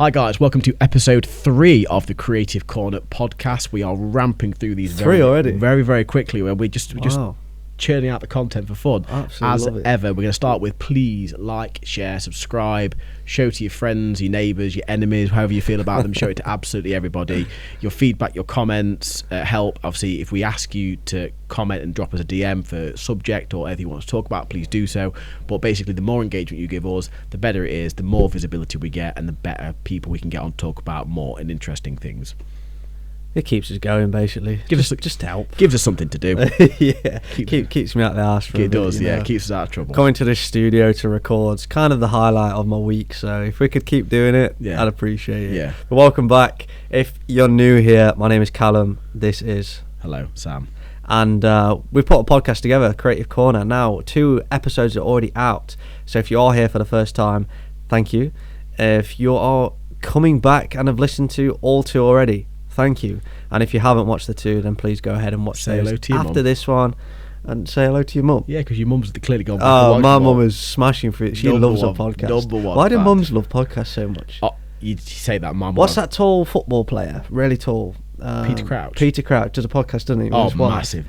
Hi guys, welcome to episode 3 of the Creative Corner podcast. We are ramping through these very quickly. Where we're just churning out the content for fun. Absolutely. As ever, we're going to start with please like, share, subscribe, show to your friends, your neighbours, your enemies, however you feel about them. Show it to absolutely everybody. Your feedback, your comments help. Obviously, if we ask you to comment and drop us a DM for subject or anything you want to talk about, please do so. But basically, the more engagement you give us, the better it is, the more visibility we get, and the better people we can get on to talk about more and interesting things. It keeps us going, basically. Just help. Gives us something to do. Yeah. Keeps me out the arse for a bit. It does, yeah. Keeps us out of trouble. Going to this studio to record's kind of the highlight of my week, so if we could keep doing it, I'd appreciate it. Yeah. But welcome back. If you're new here, my name is Callum. This is... Hello, Sam. And we've put a podcast together, Creative Corner. Now, 2 episodes are already out. So if you are here for the first time, thank you. If you are coming back and have listened to all 2 already, thank you. And if you haven't watched the 2, then please go ahead and watch say hello to your after mum. this one, and say hello to your mum. Yeah, because your mum's clearly gone back. Oh, my mum is smashing for it. She loves our podcast. Number one. Why do mums love podcasts so much? Oh, you say that, mum. What's that tall football player? Really tall. Peter Crouch. Peter Crouch does a podcast, doesn't he? Oh, massive.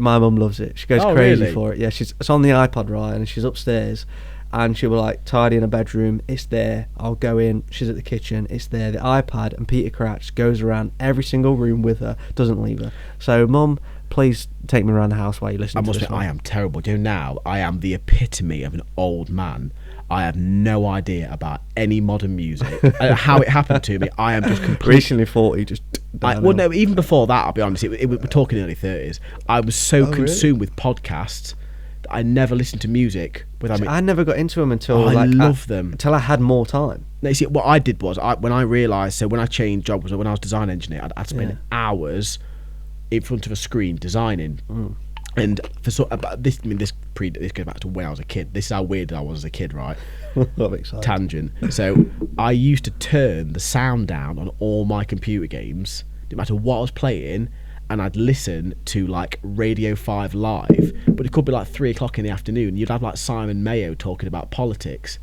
My mum loves it. She goes crazy really? for it. Yeah, it's on the iPod, right? And she's upstairs. And she'll be like tidying a bedroom, it's there, I'll go in, she's at the kitchen, it's there, the iPad, and Peter Crouch goes around every single room with her, doesn't leave her. So mum, please take me around the house while you listen to this. I am terrible. Do you know, now I am the epitome of an old man. I have no idea about any modern music. How it happened to me, I am just completely... Recently 40, just... no, even before that, I'll be honest, we're talking early 30s. I was so consumed with podcasts that I never listened to music. I never got into them until until I had more time. No, see, what I did was when I realised, so when I changed jobs, when I was design engineer, I'd spend hours in front of a screen designing. And for this goes back to when I was a kid. This is how weird I was as a kid, right? I'm excited. Tangent. So I used to turn the sound down on all my computer games, no matter what I was playing, and I'd listen to like Radio 5 Live, but it could be like 3 o'clock in the afternoon. You'd have like Simon Mayo talking about politics,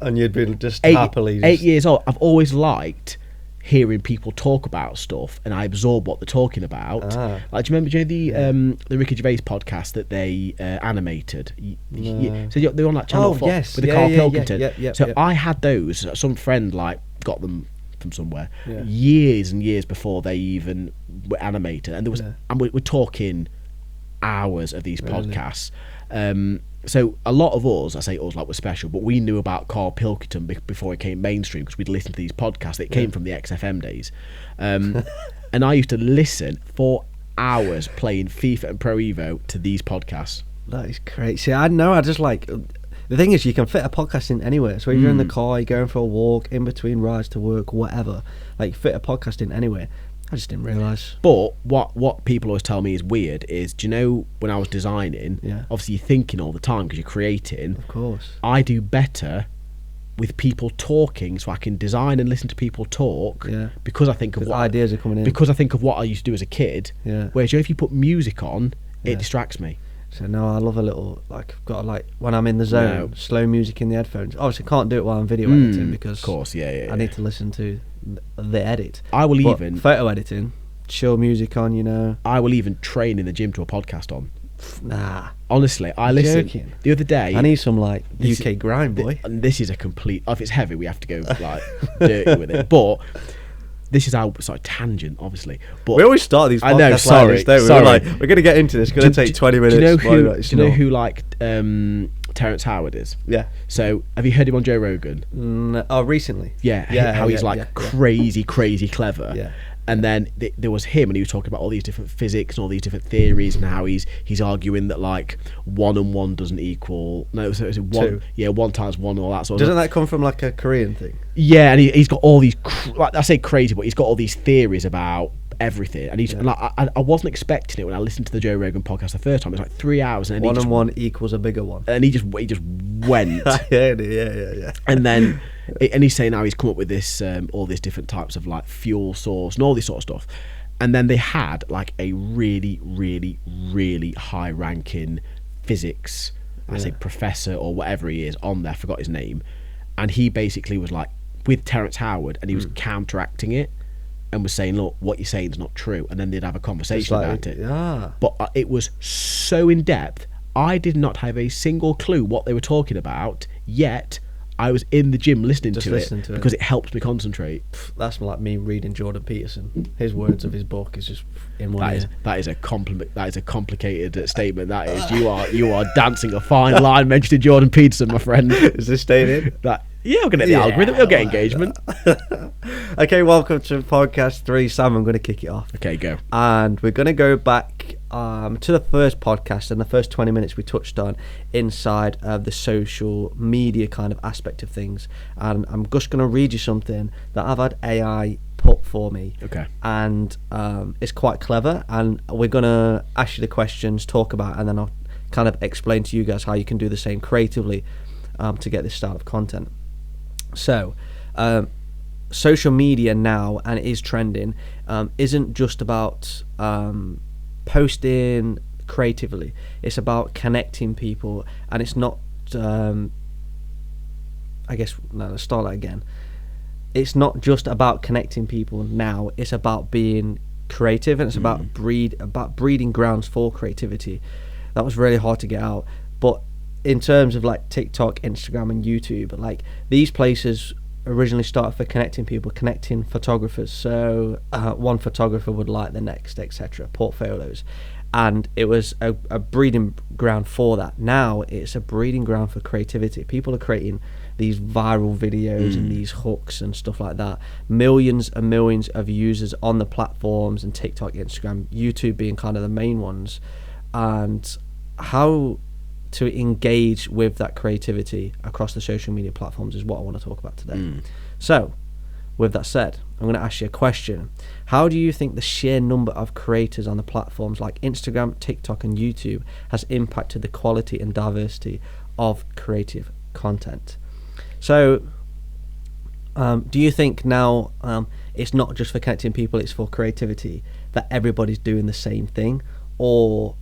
and you'd be just happily 8 years old. I've always liked hearing people talk about stuff, and I absorb what they're talking about. Like, do you remember the Ricky Gervais podcast that they animated? So they're on like Channel 4 with the Carl Pilkington. So I had those. Some friend like got them from somewhere years and years before they even were animated, and there was and we're talking hours of these podcasts. So a lot of us, I say us like we're special, but we knew about Carl Pilkington before it came mainstream because we'd listened to these podcasts. It came from the XFM days, and I used to listen for hours playing FIFA and Pro Evo to these podcasts. That is crazy. See, I know. I just like... The thing is, you can fit a podcast in anywhere. So if you're in the car, you're going for a walk, in between rides to work, whatever, like fit a podcast in anywhere. I just didn't realise. But what people always tell me is weird is, do you know, when I was designing, obviously you're thinking all the time because you're creating. Of course. I do better with people talking, so I can design and listen to people talk because I think of what ideas are coming in. Because I think of what I used to do as a kid. Yeah. Whereas, you know, if you put music on, it distracts me. So no, I love a little, like, I've got to, like, when I'm in the zone, slow music in the headphones. Obviously, can't do it while I'm video editing because, of course, I need to listen to the edit. I will even photo editing, chill music on, you know. I will even train in the gym to a podcast on. Nah, honestly, I listened the other day. I need some like UK grind, boy. And this is a complete. If it's heavy, we have to go like dirty with it. But this is our tangent, obviously. But we always start these podcasts. I know. Sorry. We're going to get into this. It's going to take 20 minutes. Do you know who like Terence Howard is? Yeah. So have you heard him on Joe Rogan? Recently. Yeah. How he's crazy clever. Yeah. And then there was him, and he was talking about all these different physics and all these different theories, and how he's arguing that like 1 and 1 doesn't equal. No, so it's 1. 2. Yeah, 1 times 1, and all that sort of. Doesn't that come from like a Korean thing? Yeah, and he's got all these. Like, I say crazy, but he's got all these theories about everything, and he's. And I wasn't expecting it when I listened to the Joe Rogan podcast the first time. It was like 3 hours, and 1 and 1 equals a bigger one, and he just went. yeah. And then. And he's saying how he's come up with this, all these different types of like fuel source and all this sort of stuff. And then they had like a really, really, really high ranking physics, I say professor or whatever he is on there, forgot his name. And he basically was like with Terence Howard, and he was counteracting it and was saying, look, what you're saying is not true, and then they'd have a conversation about it. But it was so in depth, I did not have a single clue what they were talking about, yet I was in the gym listening to it because it helps me concentrate. That's like me reading Jordan Peterson. His words of his book is just in one ear. That is a compliment. That is a complicated statement. That is, you are dancing a fine line mentioning Jordan Peterson, my friend. Is this staying in? We'll get the algorithm. We'll get engagement. Okay, welcome to podcast 3. Sam, I'm going to kick it off. Okay, go. And we're going to go back to the first podcast, and the first 20 minutes we touched on inside of the social media kind of aspect of things. And I'm just going to read you something that I've had AI put for me. Okay. And it's quite clever, and we're going to ask you the questions, talk about it, and then I'll kind of explain to you guys how you can do the same creatively to get this style of content. So, social media now, and it is trending, isn't just about posting creatively. It's about connecting people, and it's not let's start that again. It's not just about connecting people now. It's about being creative, and it's about breeding grounds for creativity. That was really hard to get out, but in terms of like TikTok, Instagram, and YouTube, like these places originally started for connecting people, connecting photographers. So one photographer would like the next, etc. Portfolios, and it was a breeding ground for that. Now it's a breeding ground for creativity. People are creating these viral videos and these hooks and stuff like that. Millions and millions of users on the platforms, and TikTok, Instagram, YouTube being kind of the main ones. And how to engage with that creativity across the social media platforms is what I want to talk about today. So, with that said, I'm going to ask you a question. How do you think the sheer number of creators on the platforms like Instagram, TikTok, and YouTube has impacted the quality and diversity of creative content? So, do you think now it's not just for connecting people, it's for creativity, that everybody's doing the same thing? Or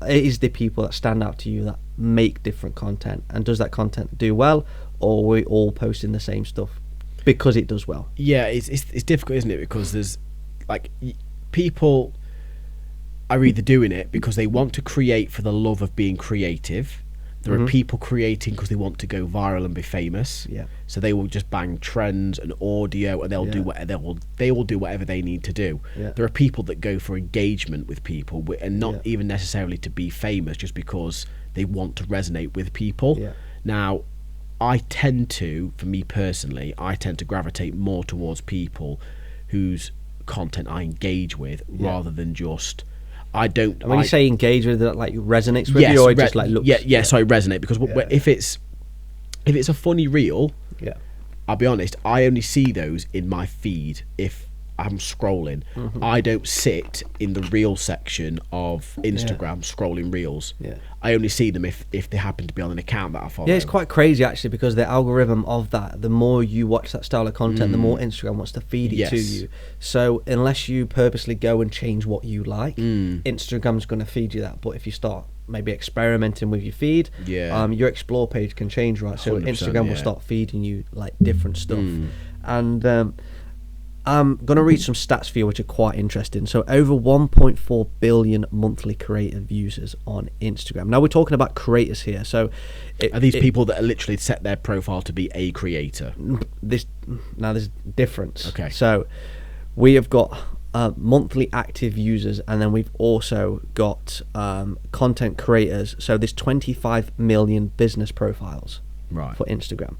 it is the people that stand out to you that make different content, and does that content do well, or are we all posting the same stuff because it does well? Yeah, it's difficult, isn't it? Because there's like people are either doing it because they want to create for the love of being creative. There are people creating because they want to go viral and be famous. Yeah. So they will just bang trends and audio, and they'll do what they will do whatever they need to do. Yeah. There are people that go for engagement with people, and not even necessarily to be famous, just because they want to resonate with people. Yeah. Now, for me personally, I tend to gravitate more towards people whose content I engage with, rather than just. When you say engage with it, like resonates with you, or just like looks? Sorry, resonate, because if it's a funny reel, I'll be honest, I only see those in my feed if I'm scrolling. I don't sit in the reel section of Instagram scrolling reels. I only see them if they happen to be on an account that I follow. Yeah, it's quite crazy actually, because the algorithm of that, the more you watch that style of content, the more Instagram wants to feed it to you. So unless you purposely go and change what you like, Instagram's going to feed you that. But if you start maybe experimenting with your feed, your explore page can change, right? So Instagram will start feeding you like different stuff. And I'm going to read some stats for you which are quite interesting. So over 1.4 billion monthly creative users on Instagram. Now we're talking about creators here. So are these people that are literally set their profile to be a creator? There's difference. Okay. So we have got monthly active users, and then we've also got content creators. So there's 25 million business profiles for Instagram,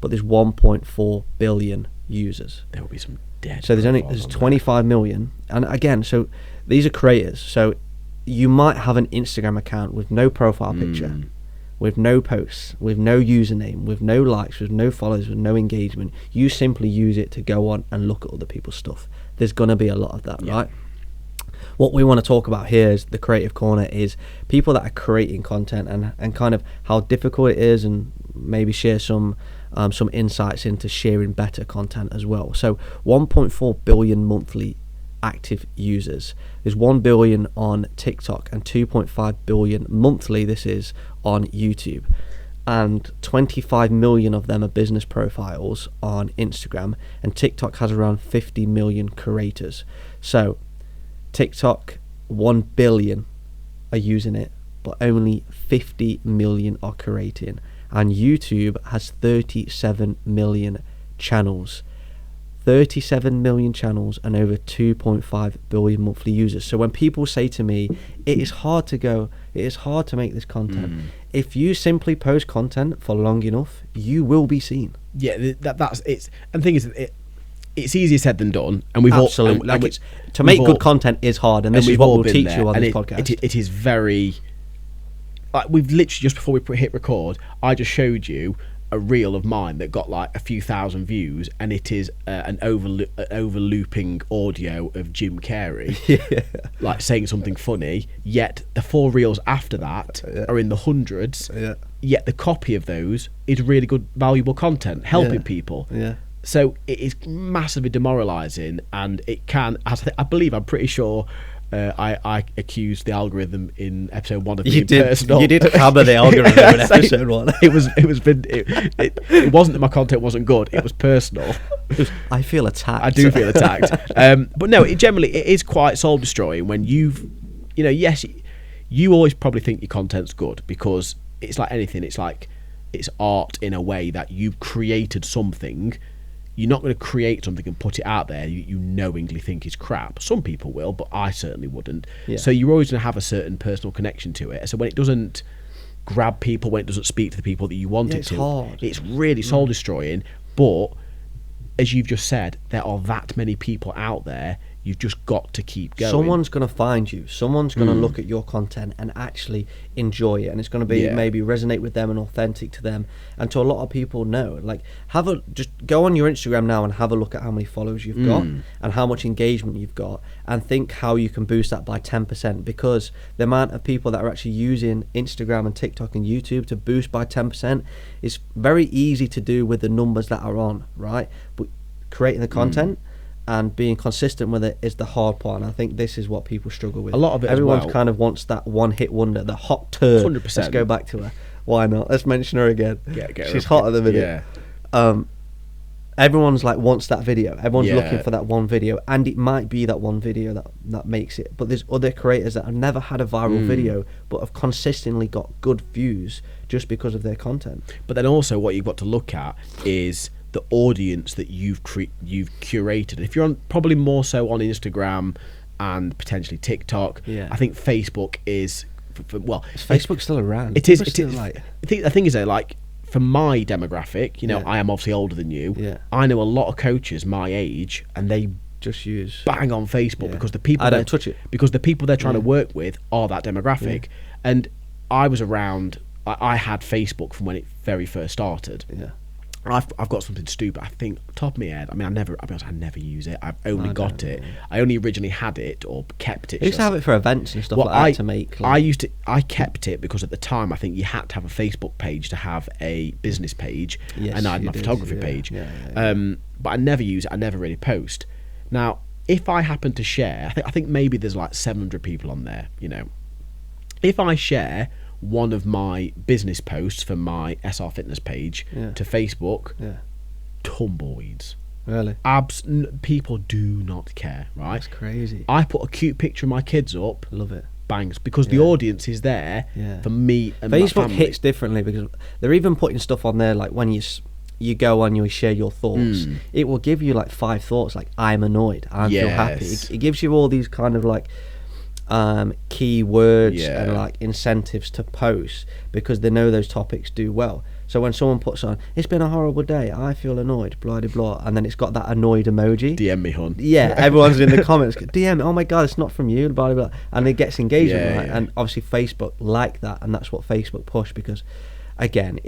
but there's 1.4 billion users. There will be some dead. So there's 25 million, and again, so these are creators. So you might have an Instagram account with no profile picture, with no posts, with no username, with no likes, with no followers, with no engagement. You simply use it to go on and look at other people's stuff. There's going to be a lot of that, right? What we want to talk about here is the creative corner, is people that are creating content, and kind of how difficult it is, and maybe share some insights into sharing better content as well. So 1.4 billion monthly active users. There's 1 billion on TikTok and 2.5 billion monthly, this is, on YouTube. and 25 million of them are business profiles on Instagram, and TikTok has around 50 million creators. So TikTok, 1 billion are using it, but only 50 million are creating. And YouTube has 37 million channels. 37 million channels and over 2.5 billion monthly users. So when people say to me, it is hard to make this content. If you simply post content for long enough, you will be seen. Yeah, that's it's. And the thing is, it's easier said than done. And we've absolutely all, to make good content is hard, and this is what we'll teach you on this podcast. It is very. Like, we've literally, just before we hit record, I just showed you a reel of mine that got like a few thousand views, and it is an overlooping audio of Jim Carrey like saying something funny, yet the 4 reels after that are in the hundreds, yet the copy of those is really good, valuable content helping people. So it is massively demoralizing, and it can, I'm pretty sure I accused the algorithm in episode 1 of being personal. You did hammer the algorithm in episode 1. It wasn't that my content wasn't good. It was personal. I feel attacked. I do feel attacked. But no, it is quite soul destroying when yes, you always probably think your content's good, because it's like anything. It's like it's art in a way that you've created something. You're not going to create something and put it out there you knowingly think is crap. Some people will, but I certainly wouldn't. So you're always going to have a certain personal connection to it. So when it doesn't grab people, when it doesn't speak to the people that you want it to, hard. It's really soul destroying. But as you've just said, there are that many people out there. You've just got to keep going. Someone's going to find you. Someone's going to look at your content and actually enjoy it, and it's going to be maybe resonate with them and authentic to them. And to a lot of people, no. Like, just go on your Instagram now and have a look at how many followers you've got and how much engagement you've got, and think how you can boost that by 10%, because the amount of people that are actually using Instagram and TikTok and YouTube to boost by 10% is very easy to do with the numbers that are on, right? But creating the content and being consistent with it is the hard part, and I think this is what people struggle with. A lot of it, everyone kind of wants that one-hit wonder, the hot turd. 100%. Let's go back to her. Why not? Let's mention her again. She's hot at the minute. Everyone's like wants that video. Everyone's looking for that one video, and it might be that one video that makes it. But there's other creators that have never had a viral video, but have consistently got good views just because of their content. But then also, what you've got to look at is the audience that you've curated. If you're on, probably more so on Instagram and potentially TikTok, I think Facebook is is Facebook still around? It is. Like, I think the thing is that, like, for my demographic, I am obviously older than you. I know a lot of coaches my age, and they just use bang on Facebook because the people I don't touch it, because the people they're trying to work with are that demographic. And I was around. I had Facebook from when it very first started. I've got something stupid. I think top of my head. I mean, I never use it. I've only got it. I only originally had it or kept it. I used to have it for events and stuff like that to make. Like, I kept it because at the time I think you had to have a Facebook page to have a business page, and I had my photography page. But I never use it. I never really post. Now, if I happen to share, I think maybe there's like 700 people on there. If I share one of my business posts for my SR Fitness page to Facebook, tumbleweeds. Really? People do not care, right? That's crazy. I put a cute picture of my kids up. Love it. Bangs, because the audience is there for me and Facebook my family. hits differently because they're even putting stuff on there, like when you go on, you share your thoughts. It will give you like 5 thoughts, like I'm annoyed, I feel happy. It gives you all these kind of like key words and like incentives to post, because they know those topics do well. So when someone puts on, it's been a horrible day, I feel annoyed, blah blah blah, and then it's got that annoyed emoji, DM me, hun. Everyone's in the comments, DM, oh my god, it's not from you, blah blah blah, and it gets engagement, right? And obviously Facebook like that, and that's what Facebook push, because again,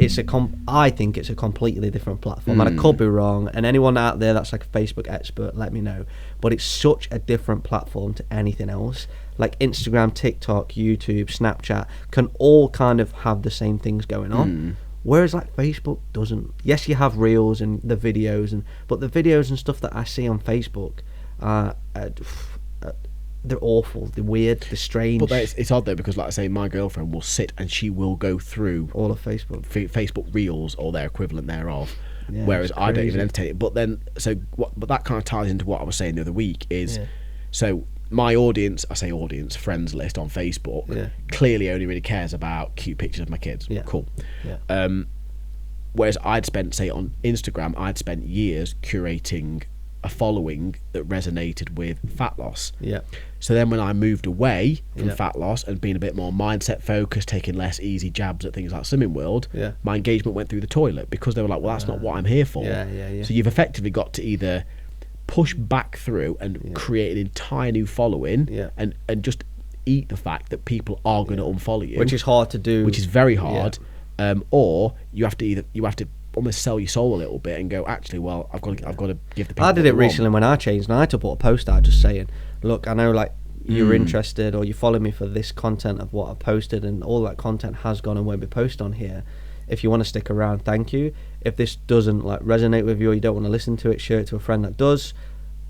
I think it's a completely different platform, and I could be wrong, and anyone out there that's like a Facebook expert, let me know, but it's such a different platform to anything else. Like Instagram, TikTok, YouTube, Snapchat can all kind of have the same things going on, whereas like Facebook doesn't. Yes, you have reels and the videos, but the videos and stuff that I see on Facebook, they're awful, they're weird, they're strange. But it's odd though, because like I say, my girlfriend will sit and she will go through all of Facebook, Facebook Reels or their equivalent thereof, Yeah, whereas it's I don't crazy. even entertain it. But then, but that kind of ties into what I was saying the other week is, so my audience, I say audience, friends list on Facebook, clearly only really cares about cute pictures of my kids. Yeah. Cool. Yeah. Whereas I'd spent, say, on Instagram, I'd spent years curating a following that resonated with fat loss. Yeah. So then when I moved away from fat loss and being a bit more mindset focused, taking less easy jabs at things like Slimming World, my engagement went through the toilet, because they were like, well, that's not what I'm here for. Yeah. So you've effectively got to either push back through and create an entire new following and just eat the fact that people are going to unfollow you. Which is hard to do. Which is very hard. Or you have to almost sell your soul a little bit and go, actually, well, I've got to give the people. I did it recently when I changed, and I had to put a post out just saying, look, I know like you're interested or you follow me for this content of what I posted, and all that content has gone and won't be posted on here. If you want to stick around, thank you. If this doesn't like resonate with you or you don't want to listen to it, share it to a friend that does.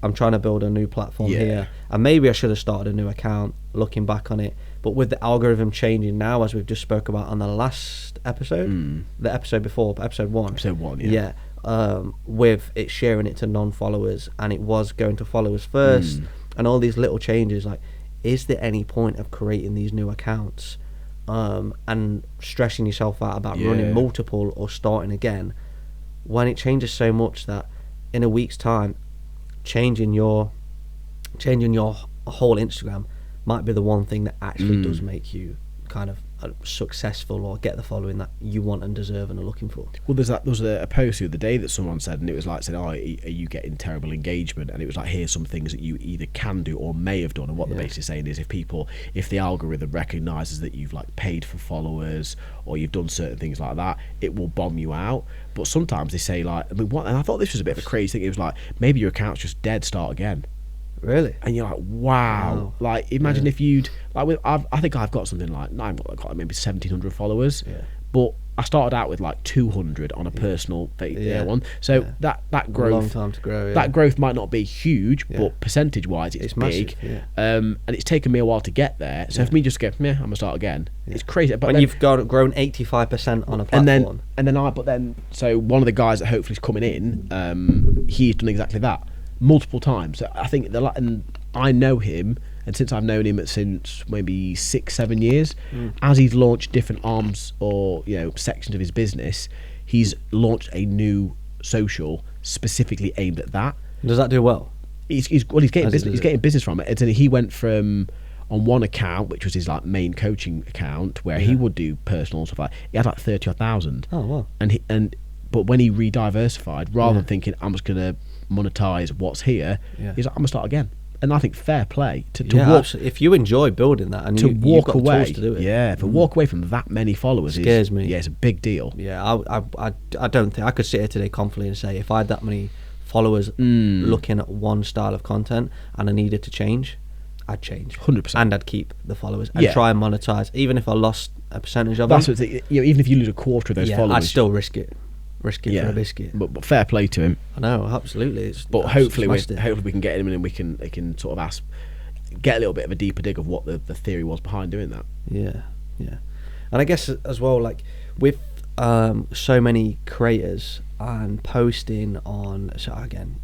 I'm trying to build a new platform here, and maybe I should have started a new account looking back on it, but with the algorithm changing now, as we've just spoke about on the last episode, the episode before, episode one, with it sharing it to non-followers, and it was going to followers first, and all these little changes, like, is there any point of creating these new accounts and stressing yourself out about running multiple or starting again, when it changes so much that in a week's time changing your whole Instagram might be the one thing that actually does make you kind of successful or get the following that you want and deserve and are looking for. Well, there was a post the other day that someone said, and it was like saying, oh, are you getting terrible engagement? And it was like, here's some things that you either can do or may have done. And what they're basically saying is, if the algorithm recognises that you've like paid for followers or you've done certain things like that, it will bomb you out. But sometimes they say like, and I thought this was a bit of a crazy thing. It was like, maybe your account's just dead, start again. Really? And you're like, wow. Like, imagine if you'd like, I think I've got something like, I've got like maybe 1,700 followers, but I started out with like 200 on a personal one. So that growth, a long time to grow. That growth might not be huge, but percentage wise, it's big. Massive, and it's taken me a while to get there. So if me just go, I'm gonna start again. It's crazy. But when then, you've grown 85% on a platform, so one of the guys that hopefully is coming in, he's done exactly that multiple times. So I think and I know him, and since I've known him since maybe 6-7 years, as he's launched different arms or sections of his business, he's launched a new social specifically aimed at that. Does that do well? He's getting business. He's getting business from it. And he went from, on one account, which was his like main coaching account, where he would do personal stuff like, he had like 30,000. Oh wow! But when he re-diversified, rather than thinking I'm just gonna monetize what's here, he's like, I'm gonna start again. And I think fair play to walk. Absolutely. If you enjoy building that and walk you've got away, the tools to do it, walk away from that many followers scares me. Yeah, it's a big deal. Yeah, I don't think I could sit here today confidently and say if I had that many followers looking at one style of content and I needed to change, I'd change 100%, and I'd keep the followers and try and monetize, even if I lost a percentage of them. That's what even if you lose a quarter of those followers, I'd still risk it for a biscuit. But fair play to him. I know, absolutely. But hopefully we can get him in and we can sort of get a little bit of a deeper dig of what the theory was behind doing that. Yeah. And I guess as well, like with so many creators and posting on. So again,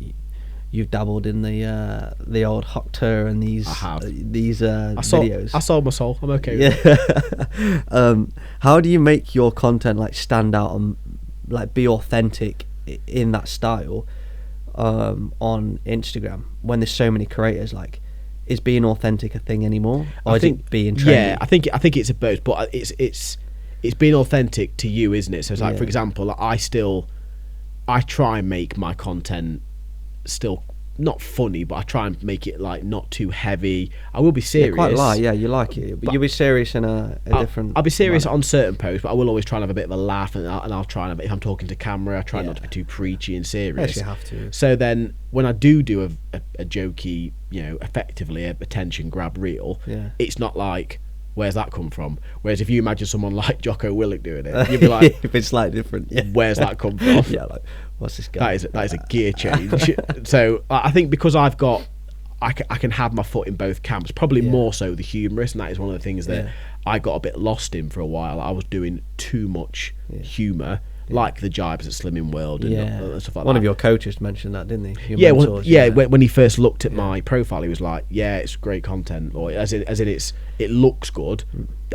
you've dabbled in the old hot tour and these videos. I sold my soul. I'm okay with it. How do you make your content like stand out and like be authentic in that style on Instagram when there's so many creators? Like, is being authentic a thing anymore, or is it being trendy? Yeah, I think it's a both, but it's being authentic to you, isn't it? So it's like, for example, I try and make my content still not funny, but I try and make it like not too heavy. I will be serious. Quite light, you like it, but you'll be serious in a different. I'll be serious manner on certain posts, but I will always try and have a bit of a laugh, and I'll try and if I'm talking to camera, I try not to be too preachy and serious. Yes, you have to. So then, when I do a jokey, effectively a attention grab reel, it's not like, where's that come from? Whereas if you imagine someone like Jocko Willink doing it, you'd be like, if it's slightly different, where's that come from? Like, what's this guy? That is a gear change. So I think because I've got I can have my foot in both camps. Probably more so the humorous, and that is one of the things that I got a bit lost in for a while. I was doing too much humour, like the jibes at Slimming World and stuff like that. One of your coaches mentioned that, didn't he? Your mentors, when he first looked at my profile, he was like, "Yeah, it's great content," or as in it looks good.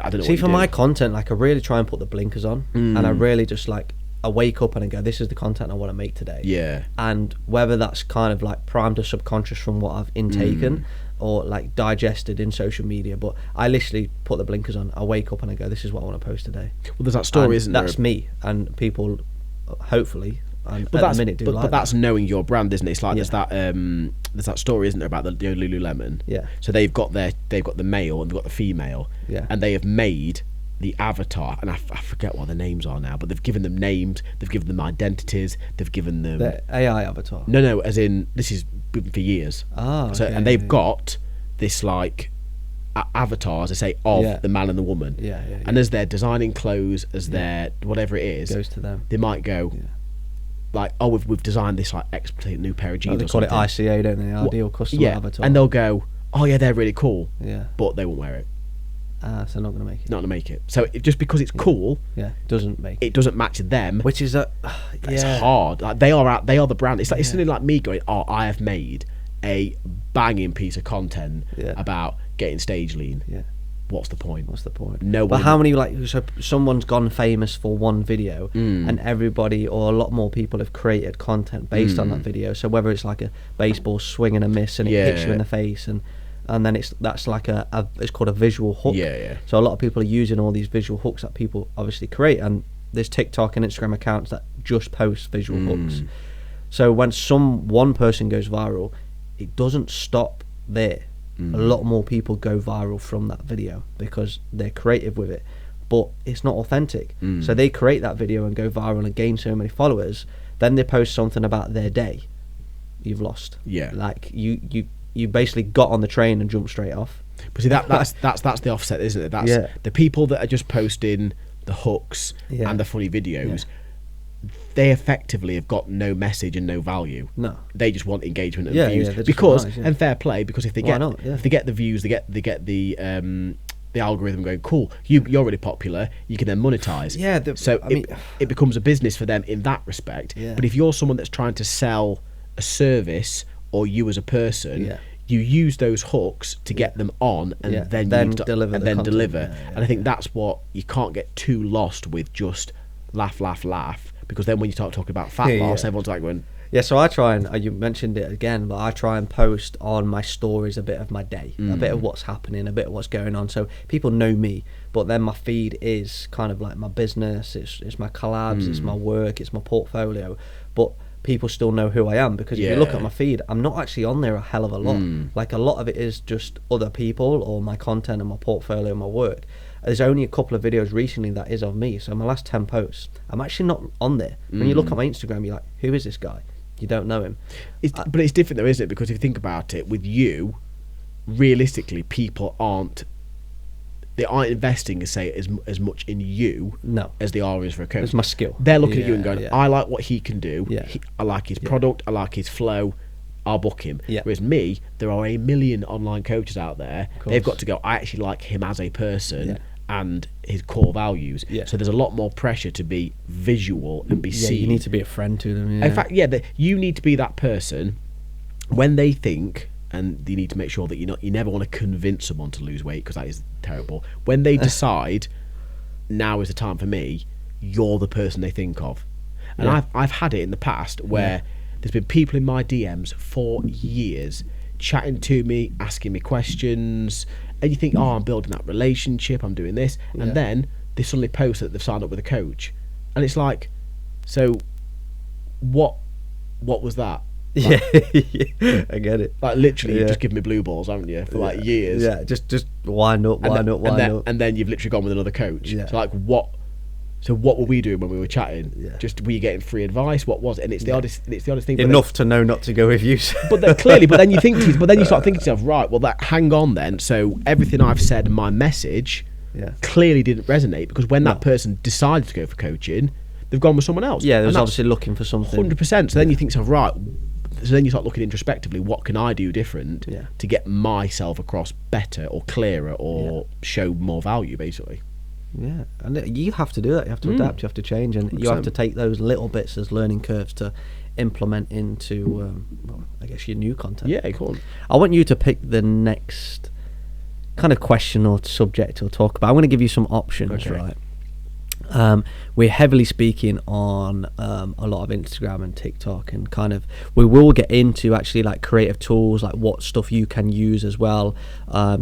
I don't know. See, for my content, like I really try and put the blinkers on, and I really just like I wake up and I go, "This is the content I want to make today." Yeah. And whether that's kind of like primed or subconscious from what I've intaken or like digested in social media, but I literally put the blinkers on. I wake up and I go, "This is what I want to post today." Well, there's that story, and isn't there? that's me, and people, hopefully, and But at the minute do like but that's that. knowing your brand, isn't it? It's like there's that story, isn't there, about the Lululemon? Yeah. So they've got the male and they've got the female. Yeah. And they have made the avatar, and I forget what the names are now, but they've given them names, they've given them identities, they've given them The AI avatar. no, as in this is been for years. So and they've got this like avatars, I say, of the man and the woman. Yeah. And as they're designing clothes, as they're whatever it is, Goes to them. they might go. Like, oh, we've designed this like explicit new pair of jeans. They or call it something. ICA, don't they? Ideal customer avatar. And they'll go, oh yeah, they're really cool. Yeah. But they won't wear it. So not going to make it. Not to make it. So just because it's cool, doesn't make it. it doesn't match them. Which is It's hard. Like they are the brand. It's like it's something like me going, oh, I have made a banging piece of content about getting stage lean. Yeah. What's the point? No. But how many so someone's gone famous for one video, and everybody or a lot more people have created content based on that video. So whether it's like a baseball swing and a miss and it hits you in the face, and then that's like it's called a visual hook. Yeah. So a lot of people are using all these visual hooks that people obviously create, and there's TikTok and Instagram accounts that just post visual hooks. So when one person goes viral, it doesn't stop there. A lot more people go viral from that video because they're creative with it, but it's not authentic. So they create that video and go viral and gain so many followers, then they post something about their day. You've lost. Yeah. Like you basically got on the train and jumped straight off. But see, that's the offset, isn't it? That's the people that are just posting the hooks and the funny videos. They effectively have got no message and no value. No, they just want engagement and views because and fair play, because if they get if they get the views, they get the algorithm going, cool, you're really popular, you can then monetize. It becomes a business for them in that respect. But if you're someone that's trying to sell a service or you as a person, you use those hooks to get them on, and then deliver. And I think that's what you can't get too lost with, just laugh, because then when you start talking about fat loss, everyone's like going. Yeah, so I try and, you mentioned it again, but I try and post on my stories a bit of my day, a bit of what's happening, a bit of what's going on, so people know me, but then my feed is kind of like my business, it's my collabs, it's my work, it's my portfolio, but people still know who I am, because if you look at my feed, I'm not actually on there a hell of a lot. Like a lot of it is just other people or my content and my portfolio and my work. There's only a couple of videos recently that is of me, so my last 10 posts, I'm actually not on there. When you look at my Instagram, you're like, who is this guy? You don't know him. But it's different though, isn't it? Because if you think about it, with you, realistically, people aren't investing, as much in you as they are for a coach. It's my skill. They're looking at you and going, I like what he can do. I like his product. I like his flow. I'll book him. Whereas me, there are a million online coaches out there. They've got to go, I actually like him as a person and his core values. So there's a lot more pressure to be visual and be seen. You need to be a friend to them. In fact, you need to be that person when they think, and you need to make sure that you never want to convince someone to lose weight, because that is terrible. When they decide, now is the time for me, you're the person they think of. And I've had it in the past where there's been people in my DMs for years chatting to me, asking me questions, and you think, oh, I'm building that relationship, I'm doing this, and then they suddenly post that they've signed up with a coach, and it's like, so what was that? Like, I get it. Like literally, you've just given me blue balls, haven't you, for like years? Just why not? And then you've literally gone with another coach. So like, what were we doing when we were chatting? Just, were you getting free advice? What was it? And it's the oddest thing. Enough to know not to go with you. But then you start thinking to yourself, right? Well, hang on then. So everything I've said in my message clearly didn't resonate, because when that person decided to go for coaching, they've gone with someone else. Yeah, they was obviously looking for something. 100%. So then you think to yourself, right? then you start looking introspectively, what can I do different Yeah. to get myself across better or clearer or show more value, basically. Yeah, and you have to do that. You have to adapt. You have to change, and you have to take those little bits as learning curves to implement into, well, I guess, your new content. Yeah, cool. I want you to pick the next kind of question or subject or talk about. I'm going to give you some options, right? We're heavily speaking on a lot of Instagram and TikTok, and kind of we will get into actually like creative tools, like what stuff you can use as well,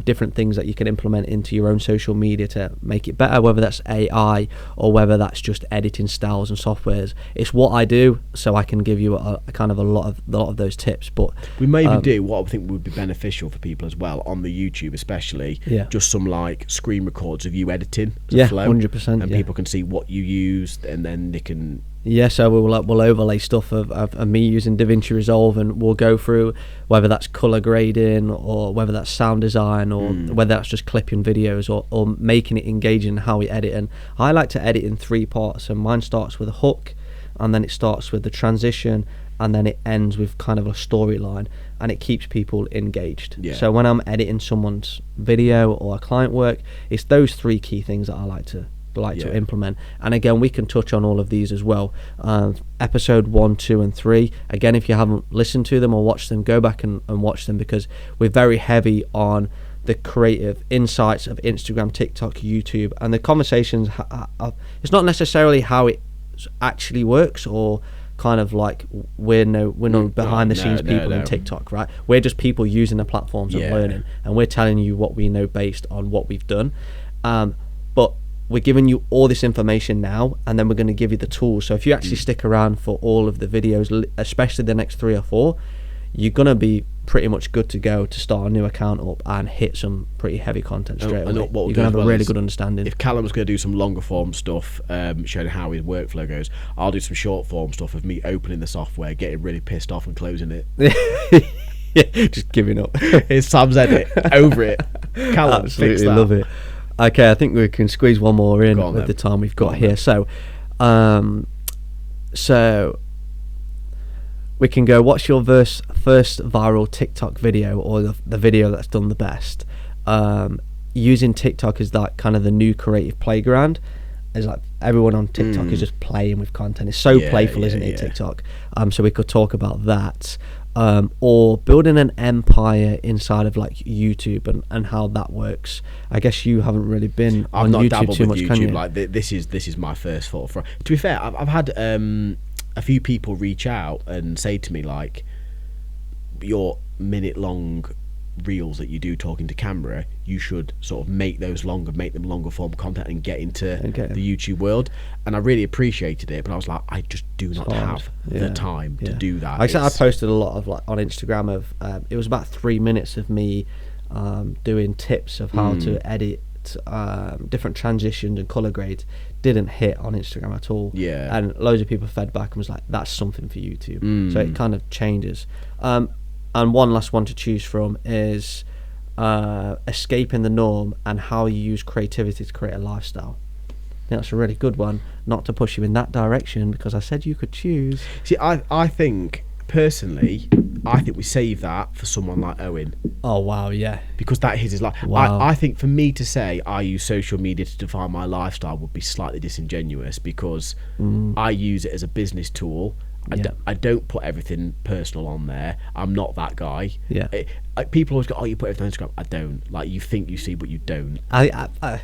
different things that you can implement into your own social media to make it better, whether that's AI or whether that's just editing styles and softwares. It's what I do, so I can give you a kind of a lot of those tips. But we may even do what I think would be beneficial for people as well on the YouTube, especially just some like screen records of you editing as a flow, 100%, and people can see what you used, and then they can. Yeah, so we'll overlay stuff of me using DaVinci Resolve, and we'll go through whether that's color grading or whether that's sound design or whether that's just clipping videos or making it engaging in how we edit. And I like to edit in 3 parts, and mine starts with a hook, and then it starts with the transition, and then it ends with kind of a storyline, and it keeps people engaged. Yeah. So when I'm editing someone's video or a client work, it's those 3 key things that I like to implement. And again, we can touch on all of these as well. Episode 1, 2 and 3, again, if you haven't listened to them or watched them, go back and watch them, because we're very heavy on the creative insights of Instagram, TikTok, YouTube, and the conversations it's not necessarily how it actually works, or kind of like we're no behind the scenes people in TikTok, right? We're just people using the platforms and learning, and we're telling you what we know based on what we've done. But we're giving you all this information now, and then we're going to give you the tools. So if you actually stick around for all of the videos, especially the next 3 or 4, you're going to be pretty much good to go to start a new account up and hit some pretty heavy content straight away. You're going to have a really good understanding. If Callum's going to do some longer form stuff, showing how his workflow goes, I'll do some short form stuff of me opening the software, getting really pissed off and closing it. Just giving up. It's Sam's edit. Over it. Callum, absolutely fix that. Love it. Okay, I think we can squeeze one more in with the time we've got here. So we can go, what's your first viral TikTok video, or the video that's done the best? Using TikTok as like kind of the new creative playground. It's like everyone on TikTok is just playing with content. It's so playful, isn't it, TikTok? So we could talk about that. Or building an empire inside of like YouTube and how that works. I guess you haven't really been on YouTube too much, can you? Like this is my first thought. To be fair, I've had a few people reach out and say to me like, your minute long reels that you do talking to camera, you should sort of make them longer form content and get into the YouTube world. And I really appreciated it, but I was like, I just do not have the time to do that. Like I posted a lot of like on Instagram of it was about 3 minutes of me doing tips of how to edit different transitions and color grades. Didn't hit on Instagram at all, and loads of people fed back and was like, that's something for YouTube. So it kind of changes. And one last one to choose from is escaping the norm and how you use creativity to create a lifestyle. I think that's a really good one. Not to push you in that direction, because I said you could choose. See, I think personally, we save that for someone like Owen. Oh wow, yeah. Because that is his life. Wow. I think for me to say I use social media to define my lifestyle would be slightly disingenuous, because I use it as a business tool. I don't put everything personal on there. I'm not that guy. People always go, oh, you put everything on Instagram. I don't. Like, you think you see, but you don't.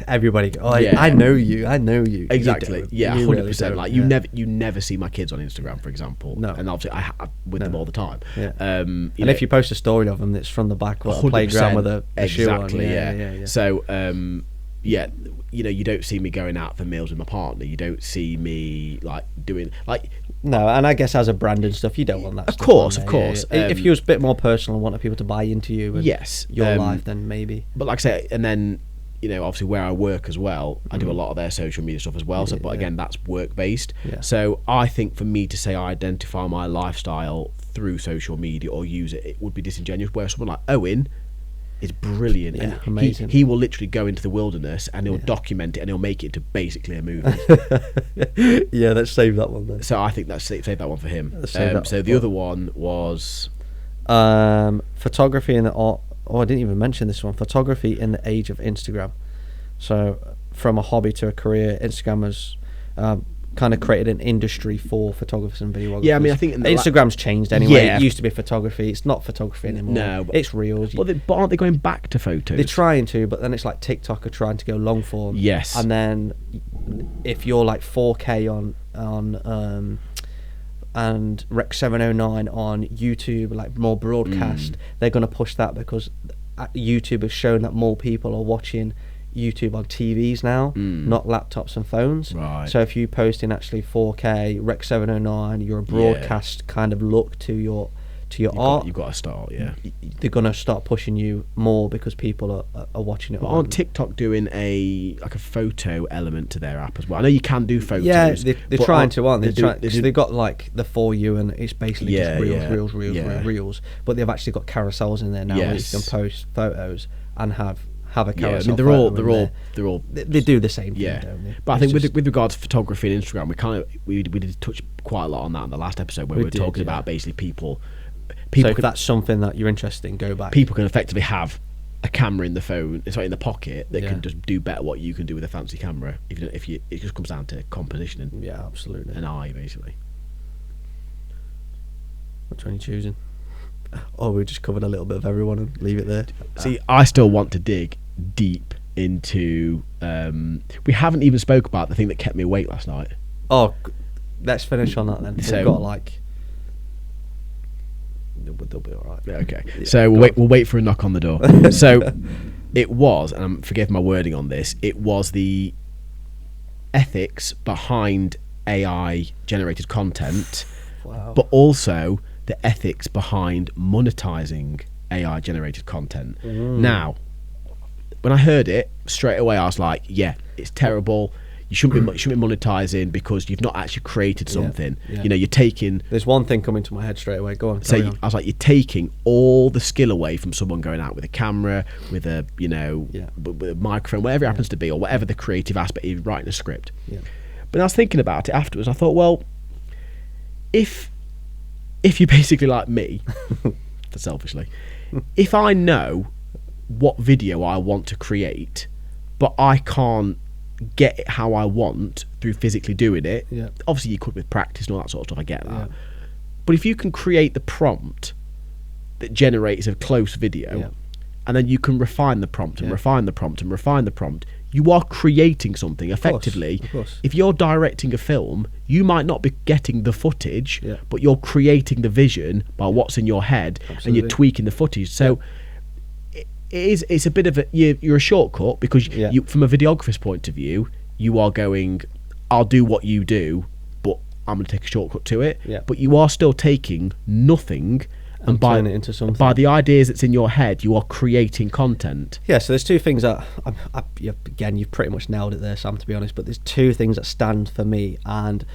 Everybody go, I know you. Exactly. You 100%. Really like you never see my kids on Instagram, for example. No. And obviously I with them all the time. And if you post a story of them, it's from the back of a playground with a shoe on. Yeah. So you don't see me going out for meals with my partner. You don't see me like doing like. No, and I guess as a brand and stuff, you don't want that. Of course. If you was a bit more personal and wanted people to buy into you and your life, then maybe. But like I say, and then obviously where I work as well, I do a lot of their social media stuff as well. But again, that's work based. So I think for me to say I identify my lifestyle through social media or use it, it would be disingenuous. Where someone like Owen is brilliant. Yeah, And amazing. He will literally go into the wilderness and he'll document it and he'll make it into basically a movie. Yeah, let's save that one then. So I think that's save that one for him. Save The other one was photography in the art. Oh, I didn't even mention this one. Photography in the age of Instagram. So from a hobby to a career, Instagram has kind of created an industry for photographers and videographers. Yeah, I mean, I think Instagram's changed anyway. Yeah. It used to be photography. It's not photography anymore. No, it's reels. But aren't they going back to photos? They're trying to, but then it's like TikTok are trying to go long form. Yes. And then if you're like 4K on and Rec 709 on YouTube, like more broadcast, they're going to push that because YouTube has shown that more people are watching YouTube on TVs now, not laptops and phones. Right. So if you post in actually 4K Rec 709, you're a broadcast kind of look to your art. You've got to start, yeah. They're gonna start pushing you more because people are watching it. But aren't TikTok doing a photo element to their app as well? I know you can do photos. Yeah, they're trying to, aren't they? They've got like the For You, and it's basically just reels. But they've actually got carousels in there now where you can post photos and have a carousel. I mean, they're all they do the same thing, yeah. don't they? But I think with regards to photography and Instagram, we did touch quite a lot on that in the last episode where we were talking about basically people. So if that's something that you're interested in, go back. People can effectively have a camera in the phone, in the pocket, that can just do better what you can do with a fancy camera. If it just comes down to composition and absolutely, an eye basically. Which one are you choosing? Oh, we just covered a little bit of everyone and leave it there. See, I still want to dig deep into. We haven't even spoke about the thing that kept me awake last night. Oh, let's finish on that then. So, we've got like. They'll be all right. Yeah, okay. So we'll wait for a knock on the door. So it was, and forgive my wording on this, it was the ethics behind AI generated content, but also the ethics behind monetizing AI generated content. Now, when I heard it straight away, I was like, yeah, it's terrible. You shouldn't be monetizing because you've not actually created something. You know, you're taking. There's one thing coming to my head straight away. Go on. So I was like, you're taking all the skill away from someone going out with a camera, with a with a microphone, whatever it happens to be, or whatever the creative aspect is, writing a script. Yeah. But I was thinking about it afterwards. I thought, well, if you're basically like me, selfishly, if I know what video I want to create, but I can't get it how I want through physically doing it. Yeah. Obviously you could with practice and all that sort of stuff, I get that. Yeah. But if you can create the prompt that generates a close video, and then you can refine the prompt and refine the prompt and refine the prompt, you are creating something effectively. Of course. If you're directing a film, you might not be getting the footage, but you're creating the vision by what's in your head. Absolutely. And you're tweaking the footage. So it's a bit of you're a shortcut because you, from a videographer's point of view, you are going, I'll do what you do, but I'm going to take a shortcut to it. Yeah. But you are still taking nothing and turn it into something. By the ideas that's in your head, you are creating content. Yeah, so there's two things that, again, you've pretty much nailed it there, Sam, to be honest, but there's two things that stand for me, and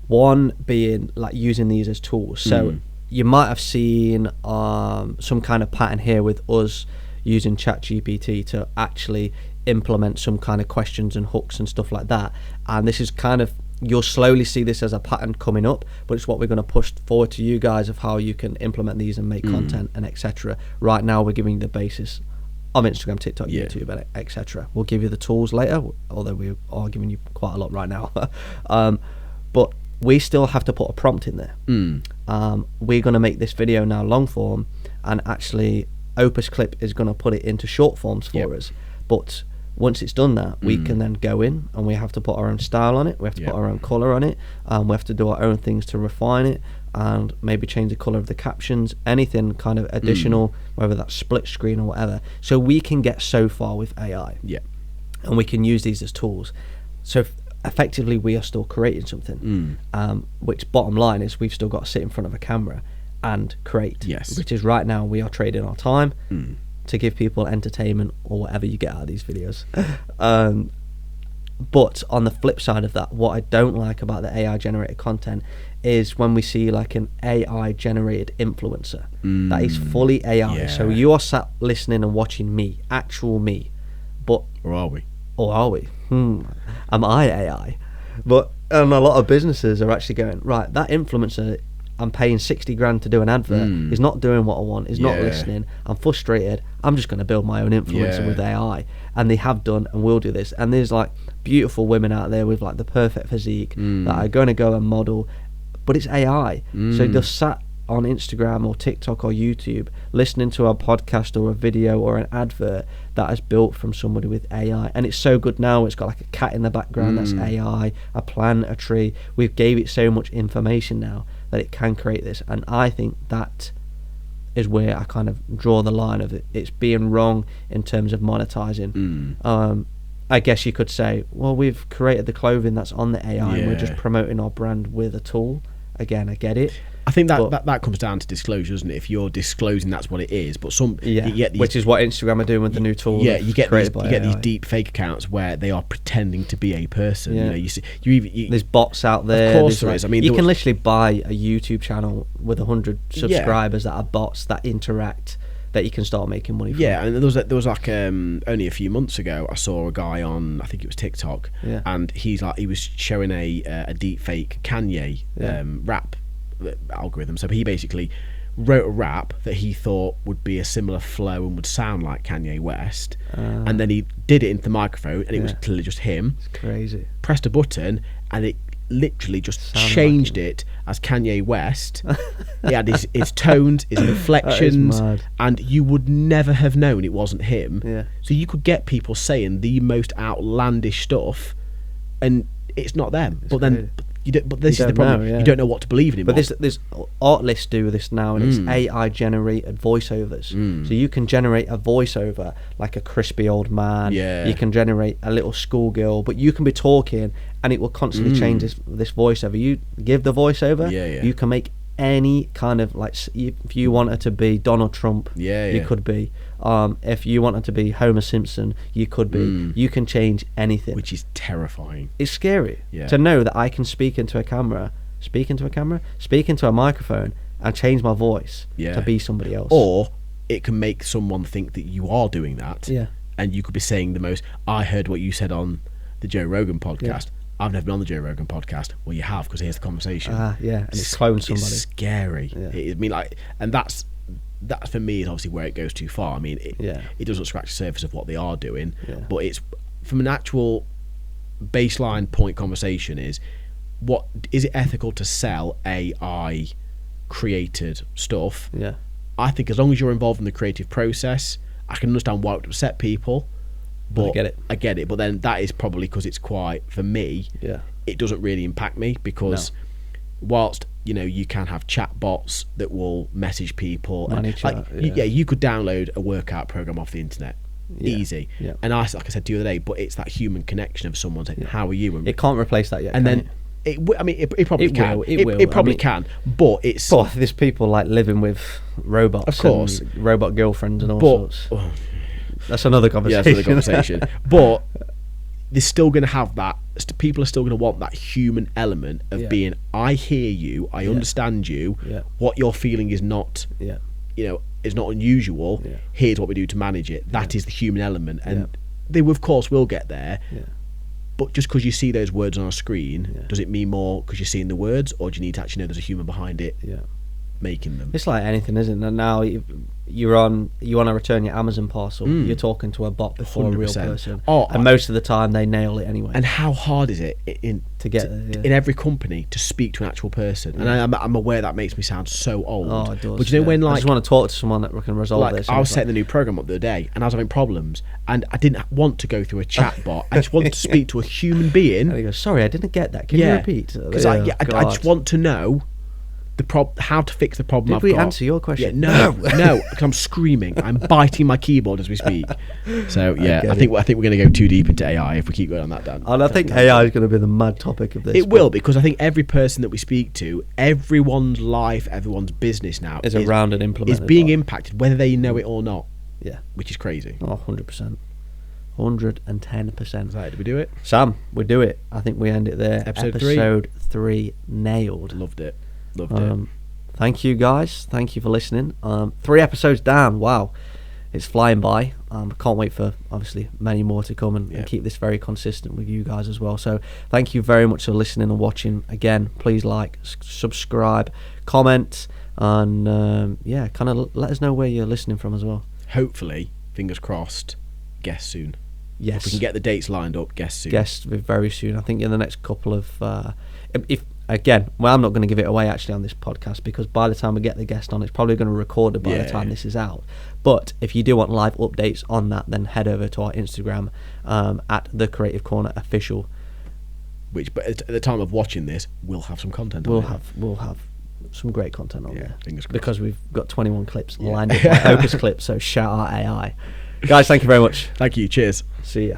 one being like using these as tools. So you might have seen some kind of pattern here with us using ChatGPT to actually implement some kind of questions and hooks and stuff like that. And this is kind of, you'll slowly see this as a pattern coming up, but it's what we're going to push forward to you guys of how you can implement these and make content and etc. Right now we're giving you the basis of Instagram, TikTok, YouTube, and etc. We'll give you the tools later, although we are giving you quite a lot right now. But we still have to put a prompt in there. We're going to make this video now long form, and actually Opus Clip is going to put it into short forms for us. But once it's done that, we can then go in and we have to put our own style on it. We have to put our own colour on it. We have to do our own things to refine it, and maybe change the colour of the captions, anything kind of additional, whether that's split screen or whatever. So we can get so far with AI. Yeah. And we can use these as tools. So effectively we are still creating something. Which bottom line is we've still got to sit in front of a camera and create. Yes. Which is right now we are trading our time to give people entertainment or whatever you get out of these videos. But on the flip side of that, what I don't like about the AI generated content is when we see like an AI generated influencer that is fully AI. Yeah. So you are sat listening and watching me, actual me, but Or are we? or are we? Am I AI? But a lot of businesses are actually going, right, that influencer, I'm paying 60 grand to do an advert, is not doing what I want, is not listening, I'm frustrated, I'm just going to build my own influencer with AI. And they have done and will do this. And there's like beautiful women out there with like the perfect physique that are going to go and model, but it's AI. So they're sat on Instagram or TikTok or YouTube listening to a podcast or a video or an advert that is built from somebody with AI, and it's so good now. It's got like a cat in the background that's AI, a plant, a tree. We've gave it so much information now that it can create this, and I think that is where I kind of draw the line of it. It's being wrong in terms of monetizing. I guess you could say, well, we've created the clothing that's on the AI and we're just promoting our brand with a tool. Again, I get it. I think that comes down to disclosure, doesn't it? If you're disclosing that's what it is, but you get these, which is what Instagram are doing with the new tool. Yeah, you get these deep fake accounts where they are pretending to be a person. Yeah. You see, there's bots out there. Of course there is. I mean, you can literally buy a YouTube channel with 100 subscribers that are bots that interact, that you can start making money from. Yeah, and there was like only a few months ago, I saw a guy on, I think it was TikTok, and he was showing a deep fake Kanye rap algorithm. So he basically wrote a rap that he thought would be a similar flow and would sound like Kanye West, and then he did it into the microphone, and it was clearly just him. It's crazy. Pressed a button, and it literally just changed it as Kanye West. He had his tones, his inflections, and you would never have known it wasn't him. Yeah. So you could get people saying the most outlandish stuff, and it's not them. It's crazy. But this is the problem. You don't know what to believe anymore. But there's artists do this now, and it's AI generated voiceovers. So you can generate a voiceover like a crispy old man. Yeah. You can generate a little schoolgirl, but you can be talking, and it will constantly change this voiceover. You give the voiceover. You can make any kind of, like, if you wanted to be Donald Trump, you could be. If you wanted to be Homer Simpson, you could be. You can change anything, which is terrifying. It's scary to know that I can speak into a microphone and change my voice to be somebody else. Or it can make someone think that you are doing that, and you could be saying the most, I heard what you said on the Joe Rogan podcast. I've never been on the Joe Rogan podcast. Well, you have, because here's the conversation. And it's cloned somebody. It's scary. I mean, like, and that's for me is obviously where it goes too far. I mean, it doesn't scratch the surface of what they are doing, but it's from an actual baseline point conversation is, what is it ethical to sell AI created stuff? I think as long as you're involved in the creative process, I can understand why it would upset people. But I get it. But then that is probably because it's quite, for me, it doesn't really impact me, because whilst, you know, you can have chat bots that will message people, you could download a workout program off the internet, easy. And like I said to you the other day, but it's that human connection of someone saying, how are you? And it can't replace that yet, and then it probably can. It probably can, but it's... But there's people like living with robots, of course, and robot girlfriends and all sorts. That's another conversation. Yeah, that's another conversation. But they're still going to have that. People are still going to want that human element of being, I hear you, I understand you. What you're feeling is not, is not unusual. Here's what we do to manage it. That is the human element, and they of course will get there. But just because you see those words on a screen, does it mean more because you're seeing the words, or do you need to actually know there's a human behind it? Making them. It's like anything, isn't it? And now you want to return your Amazon parcel, you're talking to a bot before 100%. A real person, and most of the time they nail it anyway. And how hard is it in every company to speak to an actual person? And I'm aware that makes me sound so old. It does, but you know, when, like, I just want to talk to someone that can resolve this. I was setting the new program up the other day, and I was having problems, and I didn't want to go through a chat bot. I just wanted to speak to a human being. And he goes, sorry, I didn't get that, can you repeat? Because I just want to know how to fix the problem. Did we answer your question? No, because I'm screaming. I'm biting my keyboard as we speak. So I think we're going to go too deep into AI if we keep going on that, Dan. And I think AI is going to be the mad topic of this. It will, because I think every person that we speak to, everyone's life, everyone's business now is around and implemented. Is being impacted, whether they know it or not. Yeah, which is crazy. 100%. 110%. Right, did we do it? Sam, we do it. I think we end it there. Episode 3 nailed. Loved it. Loved it. Thank you, guys. Thank you for listening. 3 episodes down. Wow. It's flying by. Can't wait for, obviously, many more to come and keep this very consistent with you guys as well. So thank you very much for listening and watching. Again, please like, subscribe, comment, and kind of let us know where you're listening from as well. Hopefully, fingers crossed, guest soon. Yes. If we can get the dates lined up, guest soon. Guest very soon. I think in the next couple of... I'm not going to give it away actually on this podcast, because by the time we get the guest on, it's probably going to record it by the time this is out. But if you do want live updates on that, then head over to our Instagram at the Creative Corner Official. But at the time of watching this, we'll have some content on it. We'll have some great content on there. Fingers crossed. Because we've got 21 clips lined up, like Opus clips, so shout out AI. Guys, thank you very much. Thank you. Cheers. See ya.